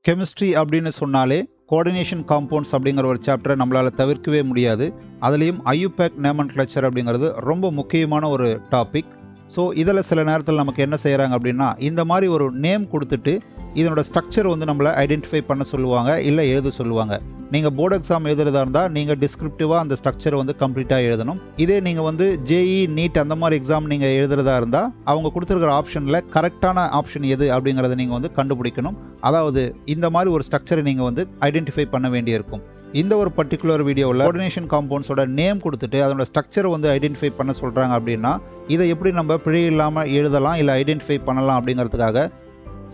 Chemistry அப்படின்னு சொன்னாலே coordination compounds அப்படிங்கிற ஒரு சாப்டரை நம்மளால் தவிர்க்கவே முடியாது. அதுலேயும் ஐயூபேக் நேமன்கிளச்சர் அப்படிங்கிறது ரொம்ப முக்கியமான ஒரு டாபிக். ஸோ இதில் சில நேரத்தில் நமக்கு என்ன செய்கிறாங்க அப்படின்னா, இந்த மாதிரி ஒரு நேம் கொடுத்துட்டு இதனோட ஸ்ட்ரக்சர் வந்து நம்மளை ஐடென்டிஃபை பண்ண சொல்லுவாங்க, இல்லை எழுத சொல்லுவாங்க. நீங்கள் போர்டு எக்ஸாம் எழுதுறதா இருந்தால் நீங்கள் டிஸ்கிரிப்டிவாக அந்த ஸ்ட்ரக்சரை வந்து கம்ப்ளீட்டாக எழுதணும். இதே நீங்கள் வந்து ஜேஇ நீட் அந்த மாதிரி எக்ஸாம் நீங்கள் எழுதுறதா இருந்தால் அவங்க கொடுத்துருக்கிற ஆப்ஷனில் கரெக்டான ஆப்ஷன் எது அப்படிங்கிறத நீங்கள் வந்து கண்டுபிடிக்கணும். அதாவது இந்த மாதிரி ஒரு ஸ்ட்ரக்சரை நீங்கள் வந்து ஐடென்டிஃபை பண்ண வேண்டியிருக்கும். இந்த ஒரு பர்டிகுலர் வீடியோவில் கோஆர்டினேஷன் காம்பவுண்ட்ஸோட நேம் கொடுத்துட்டு அதோட ஸ்ட்ரக்சரை வந்து ஐடென்டிஃபை பண்ண சொல்கிறாங்க அப்படின்னா, இதை எப்படி நம்ம பிழை இல்லாமல் எழுதலாம் இல்லை ஐடென்டிஃபை பண்ணலாம் அப்படிங்கிறதுக்காக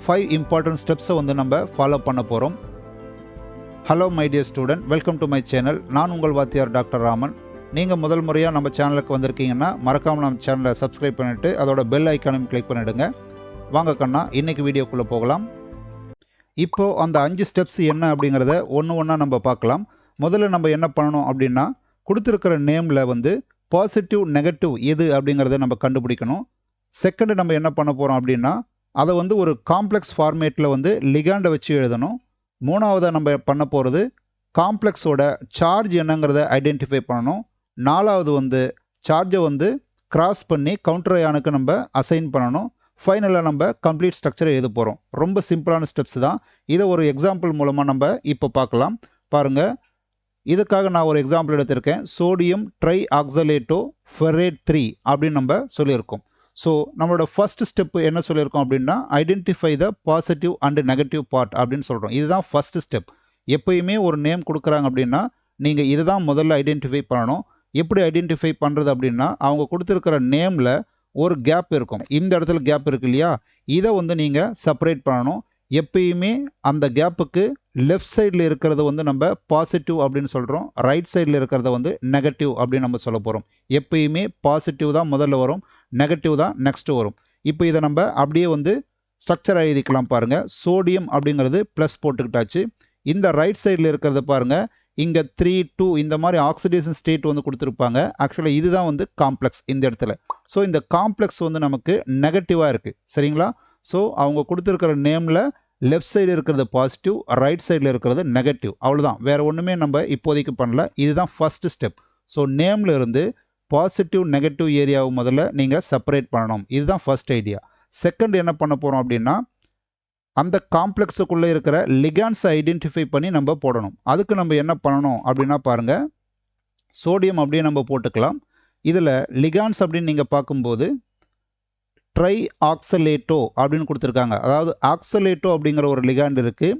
5 இம்பார்ட்டன்ட் ஸ்டெப்ஸை வந்து நம்ம ஃபாலோ பண்ண போகிறோம். Hello my dear student, welcome to my channel. நான் உங்கள் வாத்தியார் டாக்டர் ராமன். நீங்கள் முதல் முறையாக நம்ம சேனலுக்கு வந்திருக்கீங்கன்னா மறக்காமல் நம்ம சேனலை சப்ஸ்கிரைப் பண்ணிவிட்டு அதோட பெல் ஐக்கானையும் கிளிக் பண்ணிவிடுங்க. வாங்க கண்ணா, இன்றைக்கி வீடியோக்குள்ளே போகலாம். இப்போது அந்த 5 ஸ்டெப்ஸ் என்ன அப்படிங்கிறத ஒன்றா நம்ம பார்க்கலாம். முதல்ல நம்ம என்ன பண்ணணும் அப்படின்னா, கொடுத்துருக்கிற நேமில் வந்து பாசிட்டிவ் நெகட்டிவ் எது அப்படிங்கிறத நம்ம கண்டுபிடிக்கணும். செகண்டு நம்ம என்ன பண்ண போகிறோம் அப்படின்னா, அதை வந்து ஒரு காம்ப்ளெக்ஸ் ஃபார்மேட்டில் வந்து லிகாண்டை வச்சு எழுதணும். மூணாவதாக நம்ம பண்ண போகிறது காம்ப்ளெக்ஸோட சார்ஜ் என்னங்கிறத ஐடென்டிஃபை பண்ணணும். நாலாவது வந்து சார்ஜை வந்து கிராஸ் பண்ணி கவுண்டர் அயானுக்கு நம்ம அசைன் பண்ணணும். ஃபைனலாக நம்ம கம்ப்ளீட் ஸ்ட்ரக்சரை எழுத போகிறோம். ரொம்ப சிம்பிளான ஸ்டெப்ஸ் தான். இதை ஒரு எக்ஸாம்பிள் மூலமாக நம்ம இப்போ பார்க்கலாம். பாருங்கள், இதுக்காக நான் ஒரு எக்ஸாம்பிள் எடுத்திருக்கேன். சோடியம் ட்ரை ஆக்சலேட்டோ ஃபெரேட் 3 அப்படின்னு நம்ம சொல்லியிருக்கோம். ஸோ நம்மளோட ஃபர்ஸ்ட் ஸ்டெப்பு என்ன சொல்லியிருக்கோம் அப்படின்னா, identify the positive and negative part அப்படின்னு சொல்கிறோம். இதுதான் ஃபர்ஸ்ட் ஸ்டெப். எப்பயுமே ஒரு நேம் கொடுக்குறாங்க அப்படின்னா நீங்கள் இதை தான் முதல்ல ஐடென்டிஃபை பண்ணணும். எப்படி ஐடென்டிஃபை பண்ணுறது அப்படின்னா, அவங்க கொடுத்துருக்கிற நேமில் ஒரு கேப் இருக்கும். இந்த இடத்துல கேப் இருக்கு இல்லையா, இதை வந்து நீங்கள் செப்பரேட் பண்ணணும். எப்பயுமே அந்த கேப்புக்கு லெஃப்ட் சைடில் இருக்கிறத வந்து நம்ம பாசிட்டிவ் அப்படின்னு சொல்கிறோம், ரைட் சைடில் இருக்கிறத வந்து நெகட்டிவ் அப்படின்னு நம்ம சொல்ல போகிறோம். எப்பயுமே பாசிட்டிவ் தான் முதல்ல வரும், நெகட்டிவ் தான் நெக்ஸ்ட்டு வரும். இப்போ இதை நம்ம அப்படியே வந்து ஸ்ட்ரக்சர் எழுதிக்கலாம். பாருங்கள், சோடியம் அப்படிங்கிறது ப்ளஸ் போட்டுக்கிட்டாச்சு. இந்த ரைட் சைடில் இருக்கிறத பாருங்கள், இங்கே 3 2 இந்த மாதிரி ஆக்சிடேஷன் ஸ்டேட் வந்து கொடுத்துருப்பாங்க. ஆக்சுவலாக இதுதான் வந்து காம்ப்ளெக்ஸ் இந்த இடத்துல. ஸோ இந்த காம்ப்ளெக்ஸ் வந்து நமக்கு நெகட்டிவாக இருக்குது, சரிங்களா? ஸோ அவங்க கொடுத்துருக்கிற நேமில் லெஃப்ட் சைடு இருக்கிறது பாசிட்டிவ், ரைட் சைடில் இருக்கிறது நெகட்டிவ். அவ்வளோதான், வேறு ஒன்றுமே நம்ம இப்போதைக்கு பண்ணல. இதுதான் ஃபஸ்ட்டு ஸ்டெப். ஸோ நேமில் இருந்து பாசிட்டிவ் நெகட்டிவ் ஏரியாவை முதல்ல நீங்கள் செப்பரேட் பண்ணணும். இதுதான் ஃபர்ஸ்ட் ஐடியா. செகண்ட் என்ன பண்ண போகிறோம் அப்படின்னா, அந்த காம்ப்ளெக்ஸுக்குள்ளே இருக்கிற லிகாண்ட்ஸை ஐடென்டிஃபை பண்ணி நம்ம போடணும். அதுக்கு நம்ம என்ன பண்ணணும் அப்படின்னா, பாருங்கள், சோடியம் அப்படியே நம்ம போட்டுக்கலாம். இதில் லிகாண்ட்ஸ் அப்படின்னு நீங்கள் பார்க்கும்போது ட்ரை ஆக்சலேட்டோ அப்படின்னு கொடுத்துருக்காங்க. அதாவது ஆக்சலேட்டோ அப்படிங்கிற ஒரு லிகாண்ட் இருக்குது.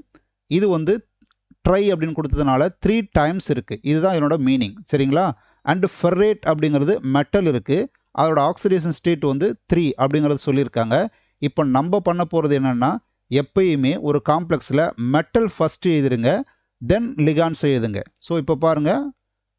இது வந்து ட்ரை அப்படின்னு கொடுத்ததுனால 3 டைம்ஸ் இருக்குது. இதுதான் என்னோட மீனிங், சரிங்களா? அண்டு ஃபெரேட் அப்படிங்கிறது மெட்டல் இருக்குது, அதோட ஆக்சிடேஷன் ஸ்டேட் வந்து 3 அப்படிங்கிறது சொல்லியிருக்காங்க. இப்போ நம்ம பண்ண போகிறது என்னென்னா, எப்பயுமே ஒரு காம்ப்ளெக்ஸில் மெட்டல் ஃபஸ்ட்டு எழுதிருங்க, தென் லிகாண்ட்ஸ் எழுதுங்க. ஸோ இப்போ பாருங்கள்,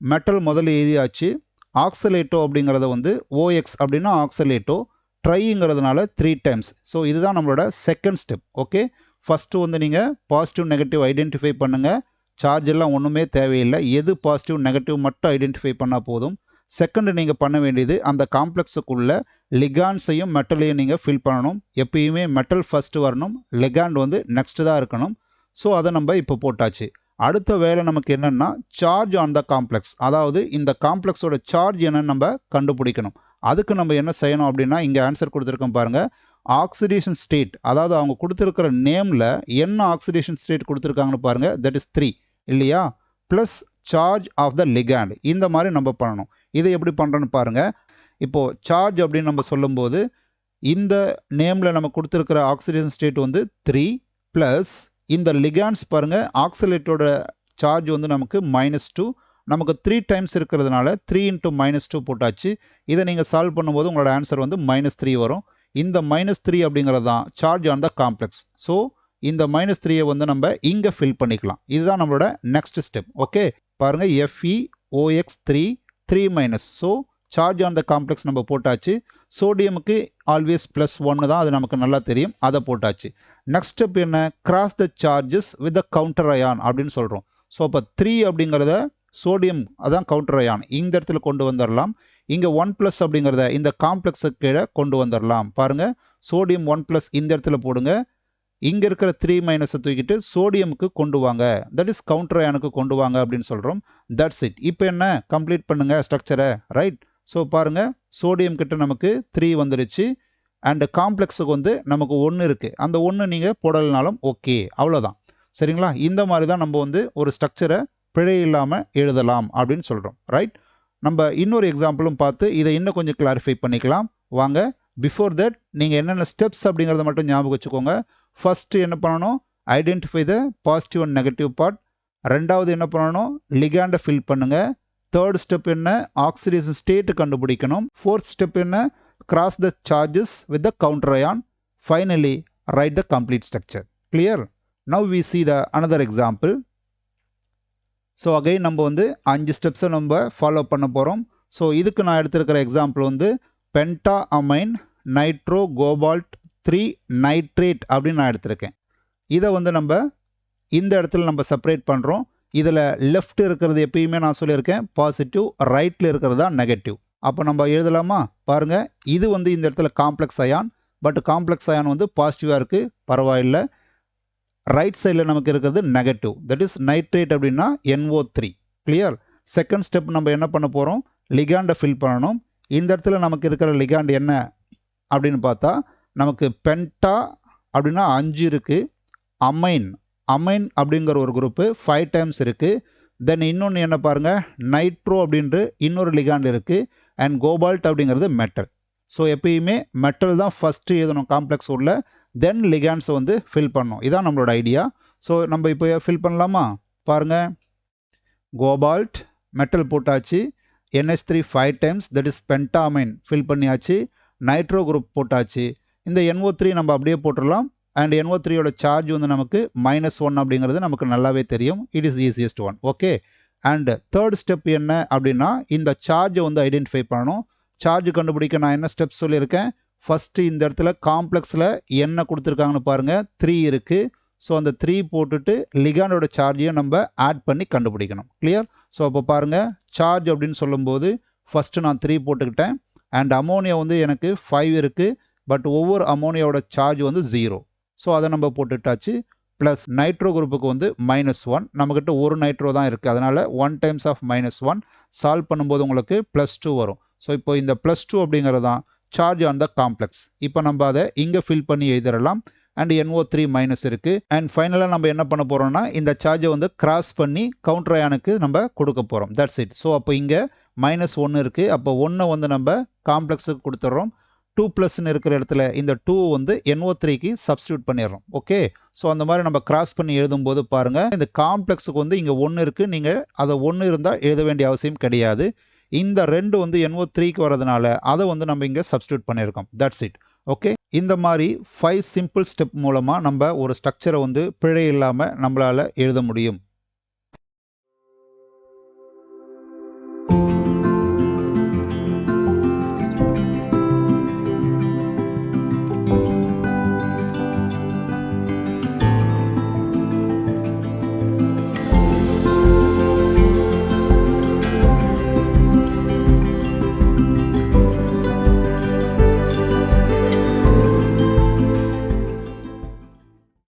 மெட்டல் முதல்ல எழுதியாச்சு. ஆக்சலேட்டோ அப்படிங்கிறத வந்து ஓஎக்ஸ் அப்படின்னா ஆக்சலேட்டோ, ட்ரைங்கிறதுனால 3 டைம்ஸ். ஸோ இதுதான் நம்மளோட செகண்ட் ஸ்டெப். ஓகே, ஃபஸ்ட்டு வந்து நீங்கள் பாசிட்டிவ் நெகட்டிவ் ஐடென்டிஃபை பண்ணுங்கள். சார்ஜ் எல்லாம் ஒன்றுமே தேவையில்லை, எது பாசிட்டிவ் நெகட்டிவ் மட்டும் ஐடென்டிஃபை பண்ணால் போதும். செகண்ட் நீங்கள் பண்ண வேண்டியது, அந்த காம்ப்ளெக்ஸுக்குள்ள லிகாண்ட்ஸையும் மெட்டலையும் நீங்கள் ஃபில் பண்ணணும். எப்பயுமே மெட்டல் ஃபஸ்ட்டு வரணும், லிகாண்ட் வந்து நெக்ஸ்ட்டு தான் இருக்கணும். ஸோ அதை நம்ம இப்போ போட்டாச்சு. அடுத்த வேலை நமக்கு என்னென்னா, சார்ஜ் ஆன் த காம்ப்ளெக்ஸ். அதாவது இந்த காம்ப்ளெக்ஸோட சார்ஜ் என்னன்னு நம்ம கண்டுபிடிக்கணும். அதுக்கு நம்ம என்ன செய்யணும் அப்படின்னா, இங்கே ஆன்சர் கொடுத்துருக்கோம் பாருங்கள், ஆக்சிடேஷன் ஸ்டேட். அதாவது அவங்க கொடுத்துருக்கிற நேமில் என்ன ஆக்சிடேஷன் ஸ்டேட் கொடுத்துருக்காங்கன்னு பாருங்கள், தட் இஸ் 3 இல்லையா, plus charge of the ligand. இந்த மாதிரி நம்ம பண்ணணும். இதை எப்படி பண்ணுறோன்னு பாருங்கள். இப்போது சார்ஜ் அப்படின்னு நம்ம சொல்லும்போது, இந்த நேமில் நம்ம கொடுத்துருக்கிற ஆக்சிடேஷன் ஸ்டேட் வந்து 3 ப்ளஸ் இந்த லிகாண்ட்ஸ் பாருங்கள், ஆக்சிலேட்டோட சார்ஜ் வந்து நமக்கு -2, நமக்கு 3 டைம்ஸ் இருக்கிறதுனால 3 × -2 போட்டாச்சு. இதை நீங்கள் சால்வ் பண்ணும்போது உங்களோட ஆன்சர் வந்து -3 வரும். இந்த -3 அப்படிங்கிறது தான் charge on the complex. So இந்த -3 வந்து நம்ம இங்கே ஃபில் பண்ணிக்கலாம். இதுதான் நம்மளோட நெக்ஸ்ட் ஸ்டெப். ஓகே, பாருங்கள், FeOX3 3-. So charge on the complex நம்ம போட்டாச்சு. சோடியமுக்கு ஆல்வேஸ் +1 தான், அது நமக்கு நல்லா தெரியும், அதை போட்டாச்சு. நெக்ஸ்ட் ஸ்டெப் என்ன, cross the charges with the counter ion அப்படின்னு சொல்கிறோம். ஸோ அப்போ 3 அப்படிங்கிறத சோடியம் அதான் கவுண்டர் அயான், இந்த இடத்துல கொண்டு வந்துடலாம். இங்கே 1+ அப்படிங்கிறத இந்த காம்ப்ளெக்ஸுக்கு கீழே கொண்டு வந்துடலாம். பாருங்கள், சோடியம் 1+ இந்த இடத்துல போடுங்க, இங்கே இருக்கிற 3 மைனஸை தூக்கிட்டு சோடியமுக்கு கொண்டு வாங்க, தட் இஸ் கவுண்டர் அயானுக்கு கொண்டு வாங்க அப்படின்னு சொல்கிறோம். That's it. இப்போ என்ன கம்ப்ளீட் பண்ணுங்க ஸ்ட்ரக்சரை, ரைட்? ஸோ பாருங்கள், சோடியம் கிட்ட நமக்கு 3 வந்துடுச்சு அண்ட் காம்ப்ளெக்ஸுக்கு வந்து நமக்கு 1 இருக்குது. அந்த 1 நீங்கள் போடலைனாலும் ஓகே, அவ்வளோதான். சரிங்களா? இந்த மாதிரி தான் நம்ம வந்து ஒரு ஸ்ட்ரக்சரை பிழை இல்லாமல் எழுதலாம் அப்படின்னு சொல்கிறோம், ரைட்? நம்ம இன்னொரு எக்ஸாம்பிளும் பார்த்து இதை இன்னும் கொஞ்சம் கிளாரிஃபை பண்ணிக்கலாம் வாங்க. பிஃபோர் தட் நீங்கள் என்னென்ன ஸ்டெப்ஸ் அப்படிங்கிறத மட்டும் ஞாபகம் வச்சுக்கோங்க. ஃபஸ்ட்டு என்ன பண்ணணும்? Identify the positive and negative part. ரெண்டாவது என்ன பண்ணணும்? லிகாண்டை ஃபில் பண்ணுங்கள். தேர்ட் ஸ்டெப் என்ன? ஆக்சிடேஷன் ஸ்டேட்டு கண்டுபிடிக்கணும். ஃபோர்த் ஸ்டெப் என்ன? Cross the charges with the counter ion. Finally write the complete structure. Clear? Now we see the another example. So again நம்ம வந்து 5 ஸ்டெப்ஸை நம்ம ஃபாலோ பண்ண போகிறோம். ஸோ இதுக்கு நான் எடுத்திருக்கிற எக்ஸாம்பிள் வந்து பென்டா அமைன் நைட்ரோ கோபால்ட் 3 நைட்ரேட் அப்படின்னு நான் எடுத்திருக்கேன். இதை வந்து நம்ம இந்த இடத்துல நம்ம செப்பரேட் பண்ணுறோம். இதில் லெஃப்ட் இருக்கிறது எப்பயுமே நான் சொல்லியிருக்கேன் பாசிட்டிவ், ரைட்டில் இருக்கிறது தான் நெகட்டிவ். அப்போ நம்ம எழுதலாமா? பாருங்கள், இது வந்து இந்த இடத்துல complex ion, but complex ion வந்து பாசிட்டிவாக இருக்குது, பரவாயில்லை. ரைட் சைடில் நமக்கு இருக்கிறது நெகட்டிவ், தட் இஸ் நைட்ரேட் அப்படின்னா NO3. கிளியர்? செகண்ட் ஸ்டெப் நம்ம என்ன பண்ண போகிறோம்? லிகாண்டை ஃபில் பண்ணணும். இந்த இடத்துல நமக்கு இருக்கிற லிகாண்ட் என்ன அப்படின்னு பார்த்தா நமக்கு பென்டா அப்படின்னா 5 இருக்குது. அமைன் அப்படிங்கிற ஒரு குரூப்பு 5 டைம்ஸ் இருக்குது. தென் இன்னொன்று என்ன பாருங்கள், நைட்ரோ அப்படின்ற இன்னொரு லிகாண்ட் இருக்குது. அண்ட் கோபால்ட் அப்படிங்கிறது மெட்டல். ஸோ எப்பயுமே மெட்டல் தான் ஃபஸ்ட்டு எழுதணும் காம்ப்ளெக்ஸ் உள்ள, தென் லிகாண்ட்ஸை வந்து ஃபில் பண்ணணும். இதான் நம்மளோட ஐடியா. ஸோ நம்ம இப்போ ஃபில் பண்ணலாமா? பாருங்கள், கோபால்ட் மெட்டல் போட்டாச்சு, NH3 5 times, that is pentammine fill பண்ணியாச்சு, நைட்ரோ குரூப் போட்டாச்சு. இந்த NO3 நம்ம அப்படியே போட்டுடலாம். அண்ட் NO3யோட சார்ஜ் வந்து நமக்கு -1 அப்படிங்கிறது நமக்கு நல்லாவே தெரியும். It is easiest one. Okay. And third step என்ன அப்படின்னா இந்த சார்ஜை வந்து ஐடென்டிஃபை பண்ணணும். சார்ஜ் கண்டுபிடிக்க நான் என்ன ஸ்டெப் சொல்லியிருக்கேன்? ஃபஸ்ட்டு இந்த இடத்துல காம்ப்ளெக்ஸில் என்ன கொடுத்துருக்காங்கன்னு பாருங்கள், 3 இருக்குது. ஸோ அந்த 3 போட்டுட்டு லிகாண்டோட சார்ஜையும் நம்ம ஆட் பண்ணி கண்டுபிடிக்கணும். கிளியர்? ஸோ அப்போ பாருங்கள், சார்ஜ் அப்படின்னு சொல்லும்போது ஃபஸ்ட்டு நான் 3 போட்டுக்கிட்டேன். அண்ட் அமோனியா வந்து எனக்கு 5 இருக்குது, பட் ஒவ்வொரு அமோனியாவோட சார்ஜ் வந்து 0. ஸோ அதை நம்ம போட்டுட்டாச்சு. ப்ளஸ் நைட்ரோ குரூப்புக்கு வந்து -1. நம்மக்கிட்ட ஒரு நைட்ரோ தான் இருக்குது, அதனால் 1 டைம்ஸ் ஆஃப் -1 சால்வ் பண்ணும்போது உங்களுக்கு +2 வரும். ஸோ இப்போ இந்த +2 அப்படிங்கிறது தான் சார்ஜ் ஆன் த காம்ப்ளெக்ஸ். இப்போ நம்ம அதை இங்கே ஃபில் பண்ணி எழுதிடலாம். அண்ட் NO3 மைனஸ் இருக்குது. அண்ட் ஃபைனலாக நம்ம என்ன பண்ண போகிறோம்னா இந்த சார்ஜை வந்து கிராஸ் பண்ணி கவுண்டர் அயானுக்கு நம்ம கொடுக்க போகிறோம். That's it. ஸோ அப்போ இங்கே -1 இருக்குது. அப்போ 1 வந்து நம்ம காம்ப்ளெக்ஸுக்கு கொடுத்துட்றோம். 2+ இருக்கிற இடத்துல இந்த 2 வந்து NO3க்கு சப்ஸ்டியூட் பண்ணிடுறோம். ஓகே. ஸோ அந்த மாதிரி நம்ம கிராஸ் பண்ணி எழுதும்போது பாருங்கள், இந்த காம்ப்ளெக்ஸுக்கு வந்து இங்கே 1 இருக்குது. நீங்கள் அதை 1 இருந்தால் எழுத வேண்டிய அவசியம் கிடையாது. இந்த 2 வந்து NO3க்கு வரதுனால அதை வந்து நம்ம இங்கே சப்ஸ்டியூட் பண்ணியிருக்கோம். That's it. ஓகே. இந்த மாதிரி 5 சிம்பிள் ஸ்டெப் மூலமாக நம்ம ஒரு ஸ்ட்ரக்சரை வந்து பிழை இல்லாமல் நம்மளால் எழுத முடியும்.